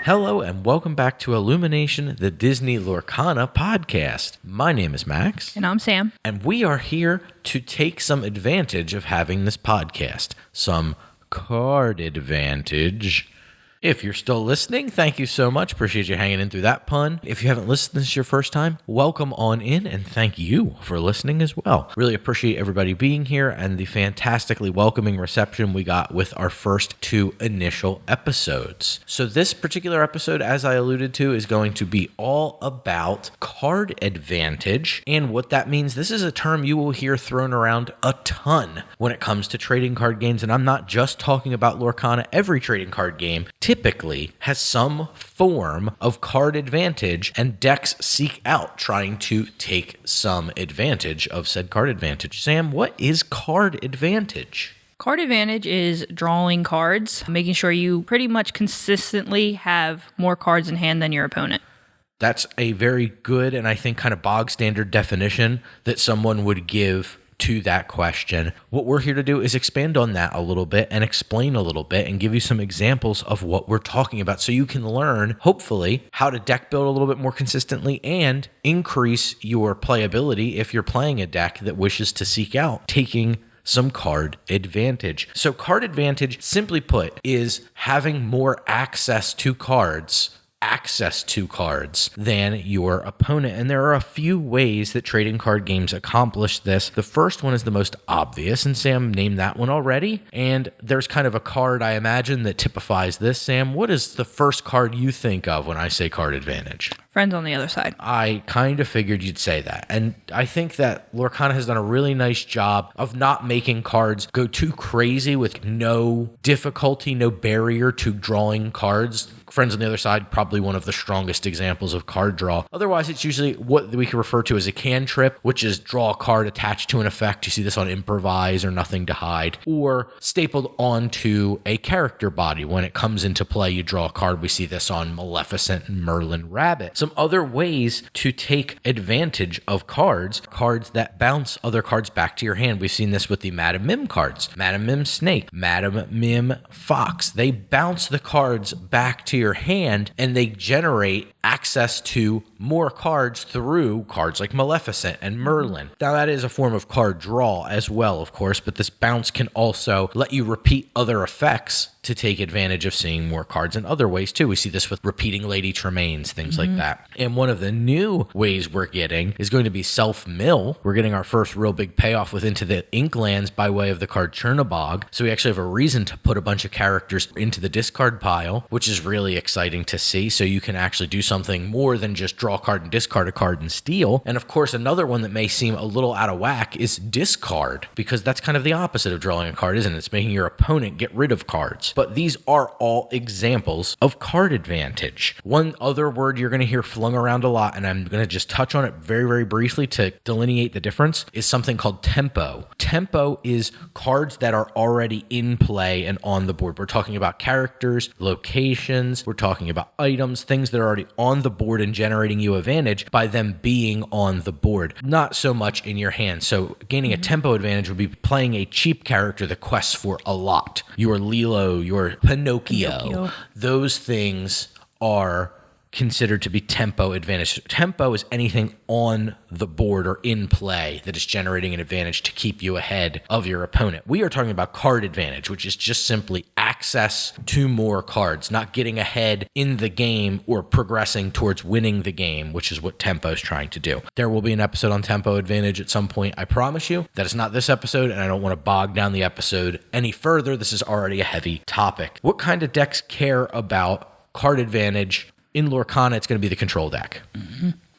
Hello and welcome back to IllumiNation, the Disney Lorcana podcast. My name is Max. And I'm Sam. And we are here to take some advantage of having this podcast. Some card advantage. If you're still listening, thank you so much. Appreciate you hanging in through that pun. If you haven't listened, this is your first time, welcome on in, and thank you for listening as well. Really appreciate everybody being here and the fantastically welcoming reception we got with our first two initial episodes. So this particular episode, as I alluded to, is going to be all about card advantage and what that means. This is a term you will hear thrown around a ton when it comes to trading card games, and I'm not just talking about Lorcana. Every trading card game typically has some form of card advantage, and decks seek out trying to take some advantage of said card advantage. Sam, what is card advantage? Card advantage is drawing cards, making sure you pretty much consistently have more cards in hand than your opponent. That's a very good and I think kind of bog standard definition that someone would give to that question. What we're here to do is expand on that a little bit and explain a little bit and give you some examples of what we're talking about so you can learn, hopefully, how to deck build a little bit more consistently and increase your playability if you're playing a deck that wishes to seek out taking some card advantage. So card advantage, simply put, is having more access to cards than your opponent. And there are a few ways that trading card games accomplish this. The first one is the most obvious, and Sam named that one already. And there's kind of a card, I imagine, that typifies this. Sam, what is the first card you think of when I say card advantage? Friends on the other side. I kind of figured you'd say that. And I think that Lorcana has done a really nice job of not making cards go too crazy with no difficulty, no barrier to drawing cards. Friends on the other side, probably one of the strongest examples of card draw. Otherwise, it's usually what we can refer to as a cantrip, which is draw a card attached to an effect. You see this on Improvise or Nothing to Hide, or stapled onto a character body. When it comes into play, you draw a card. We see this on Maleficent and Merlin Rabbit. Some other ways to take advantage of cards that bounce other cards back to your hand. We've seen this with the Madam Mim cards. Madam Mim Snake, Madam Mim Fox. They bounce the cards back to your hand and they generate access to more cards through cards like Maleficent and Merlin. Now that is a form of card draw as well, of course, but this bounce can also let you repeat other effects to take advantage of seeing more cards in other ways too. We see this with repeating Lady Tremaines, things like that. And one of the new ways we're getting is going to be self-mill. We're getting our first real big payoff with Into the Inklands by way of the card Chernobog. So we actually have a reason to put a bunch of characters into the discard pile, which is really exciting to see. So you can actually do something more than just draw a card and discard a card and steal. And of course, another one that may seem a little out of whack is discard, because that's kind of the opposite of drawing a card, isn't it? It's making your opponent get rid of cards. But these are all examples of card advantage. One other word you're going to hear flung around a lot, and I'm going to just touch on it very, very briefly to delineate the difference, is something called tempo. Tempo is cards that are already in play and on the board. We're talking about characters, locations, we're talking about items, things that are already on the board and generating you advantage by them being on the board, not so much in your hand. So gaining a tempo advantage would be playing a cheap character that quests for a lot. Your Lilo, your Pinocchio. Those things are considered to be tempo advantage. Tempo is anything on the board or in play that is generating an advantage to keep you ahead of your opponent. We are talking about card advantage, which is just simply access to more cards, not getting ahead in the game or progressing towards winning the game, which is what tempo is trying to do. There will be an episode on tempo advantage at some point, I promise you. That is not this episode, and I don't want to bog down the episode any further. This is already a heavy topic. What kind of decks care about card advantage? In Lorcana, it's going to be the control deck.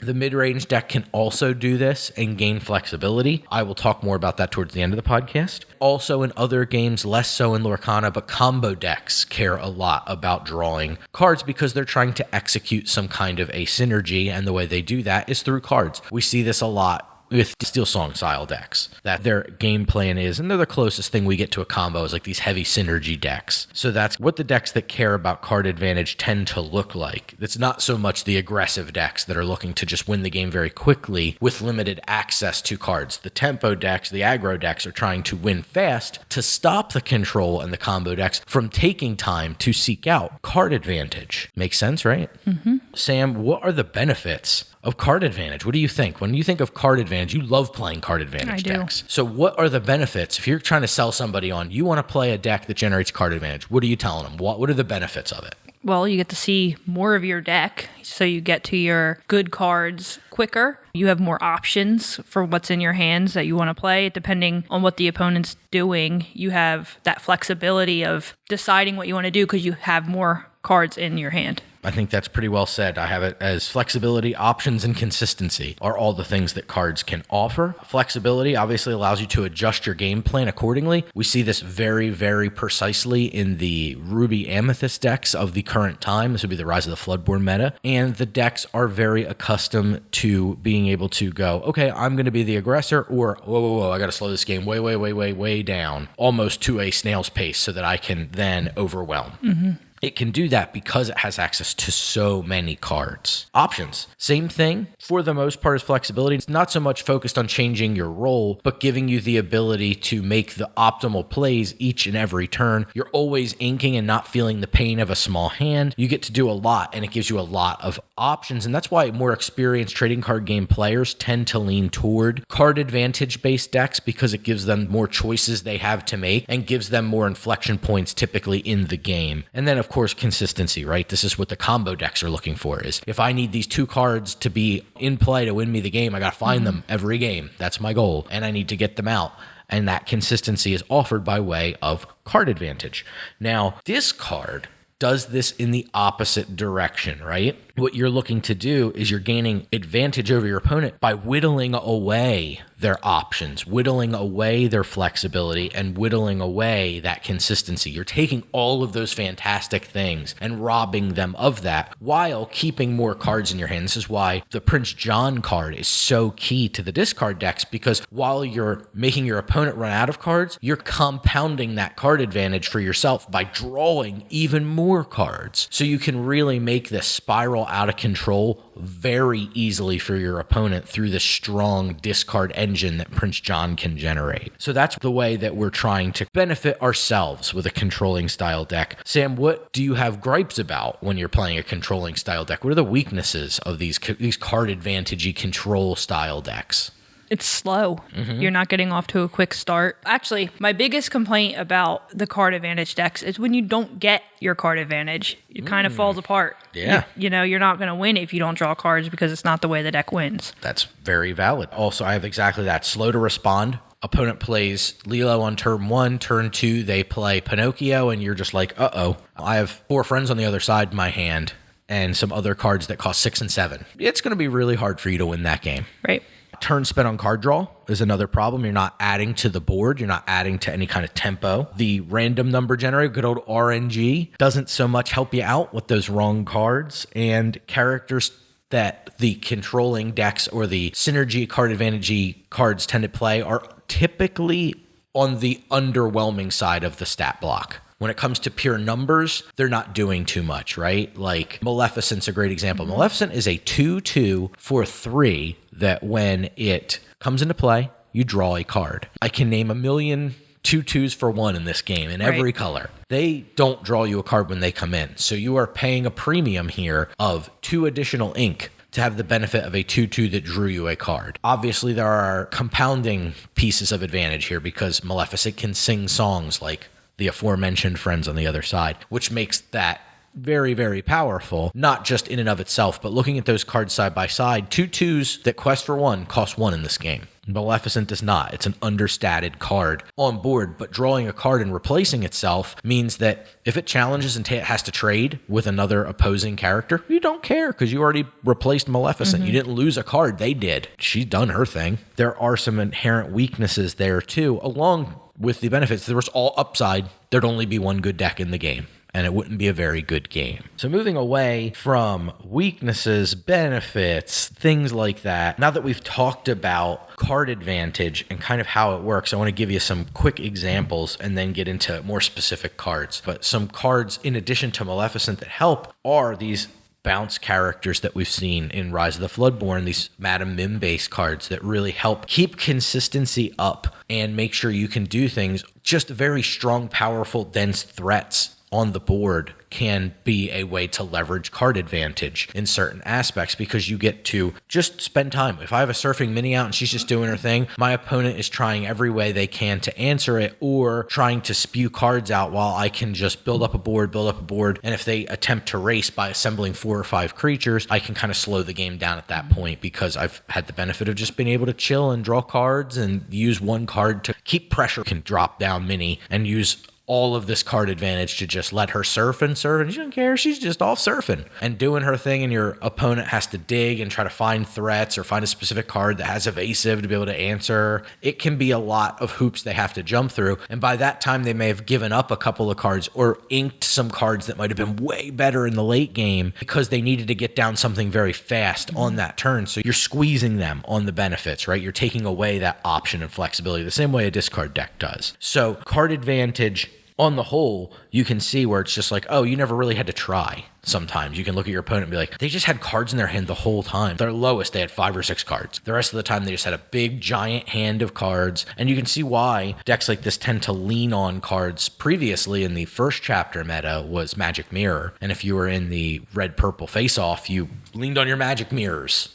The mid-range deck can also do this and gain flexibility. I will talk more about that towards the end of the podcast. Also in other games, less so in Lorcana, but combo decks care a lot about drawing cards because they're trying to execute some kind of a synergy, and the way they do that is through cards. We see this a lot with Steel Song style decks, that their game plan is, and they're the closest thing we get to a combo, is like these heavy synergy decks. So that's what the decks that care about card advantage tend to look like. It's not so much the aggressive decks that are looking to just win the game very quickly with limited access to cards. The tempo decks, the aggro decks are trying to win fast to stop the control and the combo decks from taking time to seek out card advantage. Makes sense, right? Mm-hmm. Sam, what are the benefits of card advantage? What do you think? When you think of card advantage, you love playing card advantage decks. So what are the benefits? If you're trying to sell somebody on, you want to play a deck that generates card advantage, what are you telling them? What are the benefits of it? Well, you get to see more of your deck, so you get to your good cards quicker. You have more options for what's in your hands that you want to play. Depending on what the opponent's doing, you have that flexibility of deciding what you want to do because you have more cards in your hand. I think that's pretty well said. I have it as flexibility, options, and consistency are all the things that cards can offer. Flexibility obviously allows you to adjust your game plan accordingly. We see this very, very precisely in the Ruby Amethyst decks of the current time. This would be the Rise of the Floodborn meta. And the decks are very accustomed to being able to go, okay, I'm going to be the aggressor, or whoa, I got to slow this game way down, almost to a snail's pace so that I can then overwhelm. Mm-hmm. It can do that because it has access to so many cards. Options, same thing. For the most part, is flexibility. It's not so much focused on changing your role, but giving you the ability to make the optimal plays each and every turn. You're always inking and not feeling the pain of a small hand. You get to do a lot, and it gives you a lot of options. And that's why more experienced trading card game players tend to lean toward card advantage-based decks, because it gives them more choices they have to make and gives them more inflection points typically in the game. And then, of course, consistency, right? This is what the combo decks are looking for, is if I need these two cards to be in play to win me the game, I got to find them every game. That's my goal, and I need to get them out. And that consistency is offered by way of card advantage. Now, discard does this in the opposite direction, right? What you're looking to do is you're gaining advantage over your opponent by whittling away their options, whittling away their flexibility, and whittling away that consistency. You're taking all of those fantastic things and robbing them of that while keeping more cards in your hand. This is why the Prince John card is so key to the discard decks, because while you're making your opponent run out of cards, you're compounding that card advantage for yourself by drawing even more cards. So you can really make this spiral out of control very easily for your opponent through the strong discard engine that Prince John can generate. So that's the way that we're trying to benefit ourselves with a controlling style deck. Sam, what do you have gripes about when you're playing a controlling style deck? What are the weaknesses of these card advantage-y control style decks? It's slow. Mm-hmm. You're not getting off to a quick start. Actually, my biggest complaint about the card advantage decks is when you don't get your card advantage, it kind of falls apart. Yeah. You know, you're not going to win if you don't draw cards because it's not the way the deck wins. That's very valid. Also, I have exactly that. Slow to respond. Opponent plays Lilo on turn 1, turn 2, they play Pinocchio, and you're just like, uh-oh. I have 4 friends on the other side of my hand and some other cards that cost 6 and 7. It's going to be really hard for you to win that game. Right. Turn spent on card draw is another problem. You're not adding to the board. You're not adding to any kind of tempo. The random number generator, good old RNG, doesn't so much help you out with those wrong cards. And characters that the controlling decks or the synergy card advantage cards tend to play are typically on the underwhelming side of the stat block. When it comes to pure numbers, they're not doing too much, right? Like Maleficent's a great example. Maleficent is a 2/2 for 3 that when it comes into play, you draw a card. I can name a million 2/2s for 1 in this game in every color. They don't draw you a card when they come in. So you are paying a premium here of 2 additional ink to have the benefit of a 2/2 that drew you a card. Obviously, there are compounding pieces of advantage here because Maleficent can sing songs like the aforementioned friends on the other side, which makes that very, very powerful, not just in and of itself, but looking at those cards side by side, 2/2s that quest for 1 cost 1 in this game. Maleficent does not. It's an understated card on board, but drawing a card and replacing itself means that if it challenges and has to trade with another opposing character, you don't care because you already replaced Maleficent. You didn't lose a card. They did. She's done her thing. There are some inherent weaknesses there too, along with the benefits. There was all upside. There'd only be one good deck in the game. and it wouldn't be a very good game. So moving away from weaknesses, benefits, things like that, now that we've talked about card advantage and kind of how it works, I want to give you some quick examples and then get into more specific cards. But some cards, in addition to Maleficent, that help are these bounce characters that we've seen in Rise of the Floodborn, these Madam Mim base cards that really help keep consistency up and make sure you can do things. Just very strong, powerful, dense threats on the board can be a way to leverage card advantage in certain aspects, because you get to just spend time. If I have a surfing mini out and she's just doing her thing, my opponent is trying every way they can to answer it or trying to spew cards out while I can just build up a board. And if they attempt to race by assembling 4 or 5 creatures, I can kind of slow the game down at that point, because I've had the benefit of just being able to chill and draw cards and use one card to keep pressure. Can drop down mini and use all of this card advantage to just let her surf, and she doesn't care. She's just off surfing and doing her thing, and your opponent has to dig and try to find threats or find a specific card that has evasive to be able to answer. It can be a lot of hoops they have to jump through, and by that time they may have given up a couple of cards or inked some cards that might have been way better in the late game because they needed to get down something very fast on that turn. So you're squeezing them on the benefits, right? You're taking away that option and flexibility the same way a discard deck does. So card advantage on the whole, you can see where it's just like, oh, you never really had to try. Sometimes you can look at your opponent and be like, they just had cards in their hand the whole time. Their lowest, they had 5 or 6 cards. The rest of the time, they just had a big, giant hand of cards. And you can see why decks like this tend to lean on cards. Previously, in the first chapter meta, was Magic Mirror. And if you were in the red-purple face-off, you leaned on your Magic Mirrors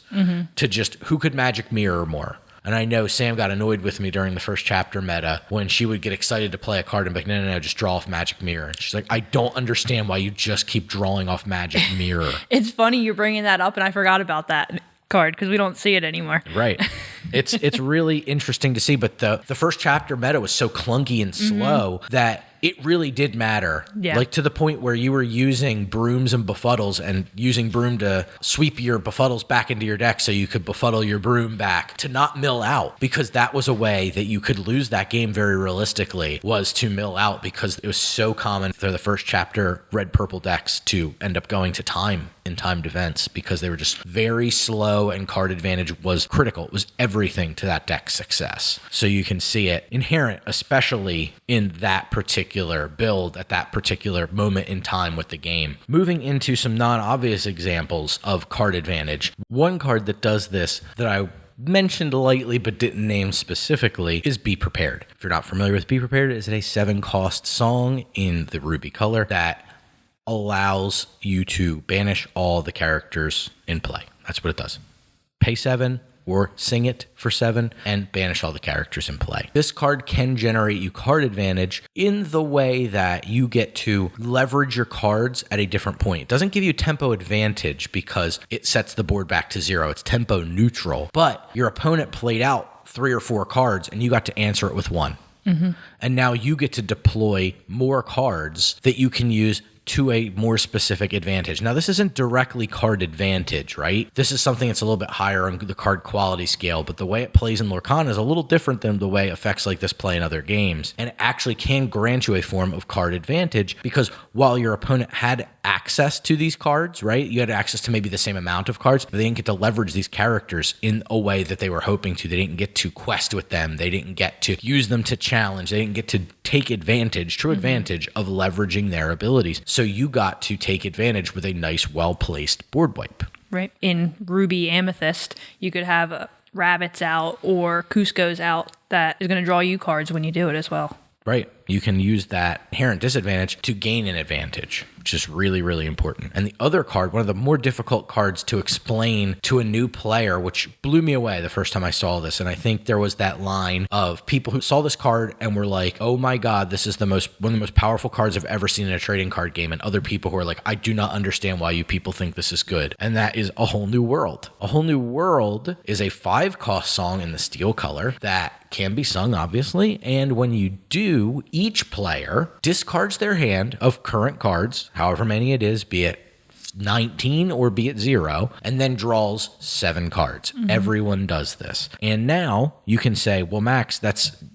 to just, who could Magic Mirror more? And I know Sam got annoyed with me during the first chapter meta when she would get excited to play a card and be like, no, just draw off Magic Mirror. And she's like, I don't understand why you just keep drawing off Magic Mirror. It's funny you're bringing that up, and I forgot about that card because we don't see it anymore. Right. It's really interesting to see, but the first chapter meta was so clunky and slow that it really did matter. Yeah. Like to the point where you were using brooms and befuddles and using broom to sweep your befuddles back into your deck so you could befuddle your broom back to not mill out, because that was a way that you could lose that game very realistically, was to mill out, because it was so common for the first chapter red-purple decks to end up going to time in timed events because they were just very slow, and card advantage was critical. It was everything to that deck's success. So you can see it inherent, especially in that particular build at that particular moment in time with the game. Moving into some non-obvious examples of card advantage. One card that does this that I mentioned lightly but didn't name specifically is Be Prepared. If you're not familiar with Be Prepared, it's a 7-cost song in the ruby color that allows you to banish all the characters in play. That's what it does. Pay 7 or sing it for 7 and banish all the characters in play. This card can generate you card advantage in the way that you get to leverage your cards at a different point. It doesn't give you tempo advantage because it sets the board back to 0. It's tempo neutral, but your opponent played out 3 or 4 cards and you got to answer it with 1. And now you get to deploy more cards that you can use to a more specific advantage. Now, this isn't directly card advantage, right? This is something that's a little bit higher on the card quality scale, but the way it plays in Lorcana is a little different than the way effects like this play in other games. And it actually can grant you a form of card advantage because while your opponent had access to these cards, right? You had access to maybe the same amount of cards, but they didn't get to leverage these characters in a way that they were hoping to. They didn't get to quest with them. They didn't get to use them to challenge. They didn't get to take advantage, true advantage of leveraging their abilities. So you got to take advantage with a nice, well-placed board wipe. Right. In Ruby Amethyst, you could have rabbits out or Cusco's out that is going to draw you cards when you do it as well. Right. You can use that inherent disadvantage to gain an advantage, which is really, really important. And the other card, one of the more difficult cards to explain to a new player, which blew me away the first time I saw this. And I think there was that line of people who saw this card and were like, oh my God, this is one of the most powerful cards I've ever seen in a trading card game. And other people who are like, I do not understand why you people think this is good. And that is A Whole New World. A Whole New World is a 5-cost song in the steel color that can be sung, obviously. And when you do, each player discards their hand of current cards, however many it is, be it 19 or be it 0, and then draws 7 cards. Everyone does this. And now you can say, well, Max,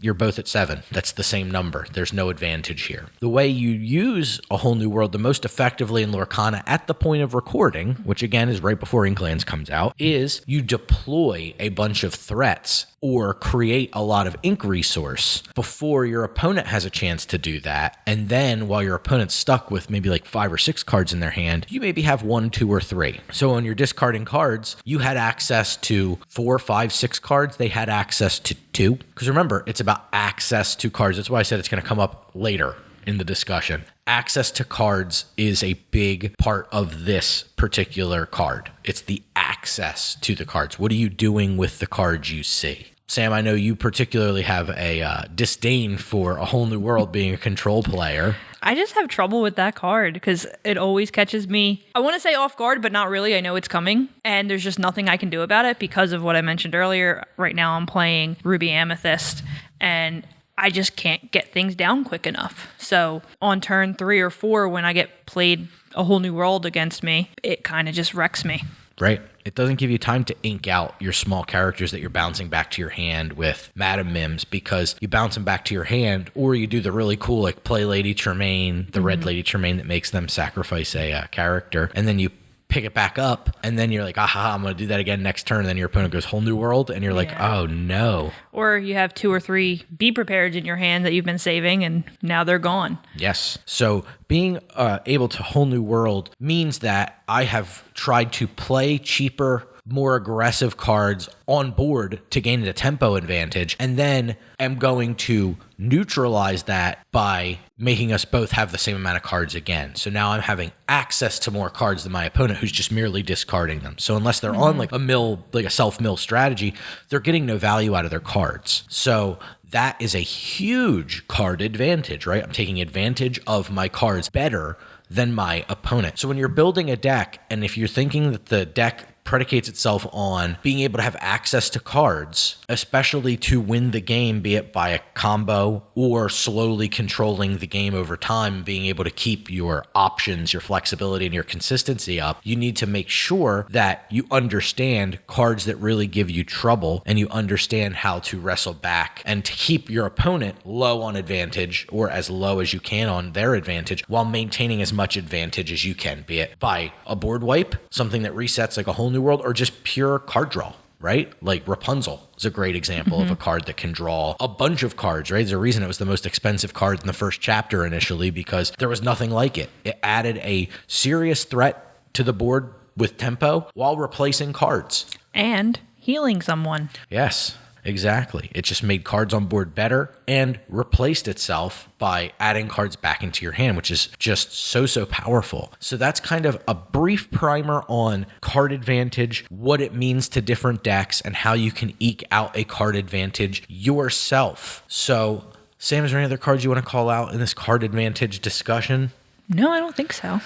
you're both at 7. That's the same number. There's no advantage here. The way you use A Whole New World the most effectively in Lorcana at the point of recording, which again is right before Inklands comes out, is you deploy a bunch of threats or create a lot of ink resource before your opponent has a chance to do that. And then while your opponent's stuck with maybe like 5 or 6 cards in their hand, you maybe have 1, 2, or 3. So when you're discarding cards, you had access to 4, 5, 6 cards. They had access to 2. Because remember, it's about access to cards. That's why I said it's going to come up later in the discussion. Access to cards is a big part of this particular card. It's the access to the cards. What are you doing with the cards you see? Sam, I know you particularly have a disdain for A Whole New World being a control player. I just have trouble with that card because it always catches me. I want to say off guard, but not really. I know it's coming, and there's just nothing I can do about it because of what I mentioned earlier. Right now I'm playing Ruby Amethyst, and I just can't get things down quick enough. So on turn 3 or 4, when I get played A Whole New World against me, it kind of just wrecks me. Right. It doesn't give you time to ink out your small characters that you're bouncing back to your hand with Madam Mims, because you bounce them back to your hand, or you do the really cool like play Lady Tremaine, the red Lady Tremaine that makes them sacrifice a character, and then you pick it back up, and then you're like, aha, I'm going to do that again next turn. And then your opponent goes Whole New World, and you're like, oh no. Or you have 2 or 3 Be Prepared in your hand that you've been saving, and now they're gone. Yes. So being able to Whole New World means that I have tried to play cheaper, more aggressive cards on board to gain a tempo advantage, and then am going to neutralize that by making us both have the same amount of cards again. So now I'm having access to more cards than my opponent, who's just merely discarding them. So unless they're on like a self-mill strategy, they're getting no value out of their cards. So that is a huge card advantage, right? I'm taking advantage of my cards better than my opponent. So when you're building a deck, and if you're thinking that the deck predicates itself on being able to have access to cards, especially to win the game, be it by a combo or slowly controlling the game over time, being able to keep your options, your flexibility, and your consistency up, you need to make sure that you understand cards that really give you trouble, and you understand how to wrestle back and to keep your opponent low on advantage, or as low as you can on their advantage, while maintaining as much advantage as you can, be it by a board wipe, something that resets like a Whole New World, or just pure card draw, right? Like Rapunzel is a great example of a card that can draw a bunch of cards, right? There's a reason it was the most expensive card in the first chapter initially, because there was nothing like it. It added a serious threat to the board with tempo while replacing cards. And healing someone. Yes. Exactly. It just made cards on board better and replaced itself by adding cards back into your hand, which is just so powerful. So that's kind of a brief primer on card advantage, what it means to different decks, and how you can eke out a card advantage yourself. So, Sam, is there any other cards you want to call out in this card advantage discussion? No, I don't think so.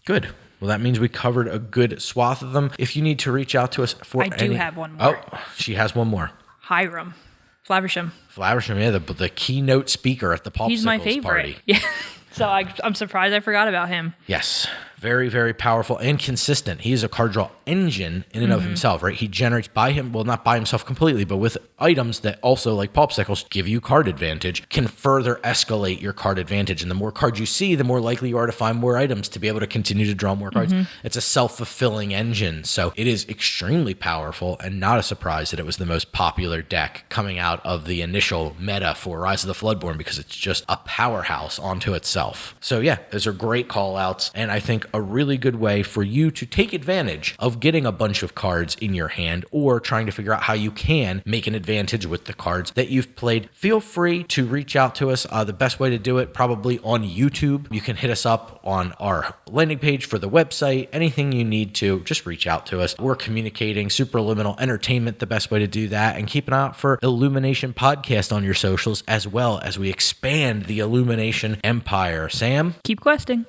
Good. Well, that means we covered a good swath of them. If you need to reach out to us for I do have one more. Oh, she has one more. Hiram. Flaversham. Flaversham, yeah, the keynote speaker at the Popsicles He's my favorite. Party. Yeah. So I'm surprised I forgot about him. Yes. Very, very powerful and consistent. He is a card draw engine in and of himself, right? He generates not by himself completely, but with items that also, like Popsicles, give you card advantage, can further escalate your card advantage. And the more cards you see, the more likely you are to find more items to be able to continue to draw more cards. It's a self-fulfilling engine. So it is extremely powerful, and not a surprise that it was the most popular deck coming out of the initial meta for Rise of the Floodborn, because it's just a powerhouse onto itself. So yeah, those are great call outs, and I think a really good way for you to take advantage of getting a bunch of cards in your hand, or trying to figure out how you can make an advantage with the cards that you've played. Feel free to reach out to us. The best way to do it, probably on YouTube. You can hit us up on our landing page for the website. Anything you need to, just reach out to us. We're communicating Superliminal Entertainment, the best way to do that, and keep an eye out for IllumiNation Podcast on your socials, as well as we expand the IllumiNation empire. Sam? Keep questing.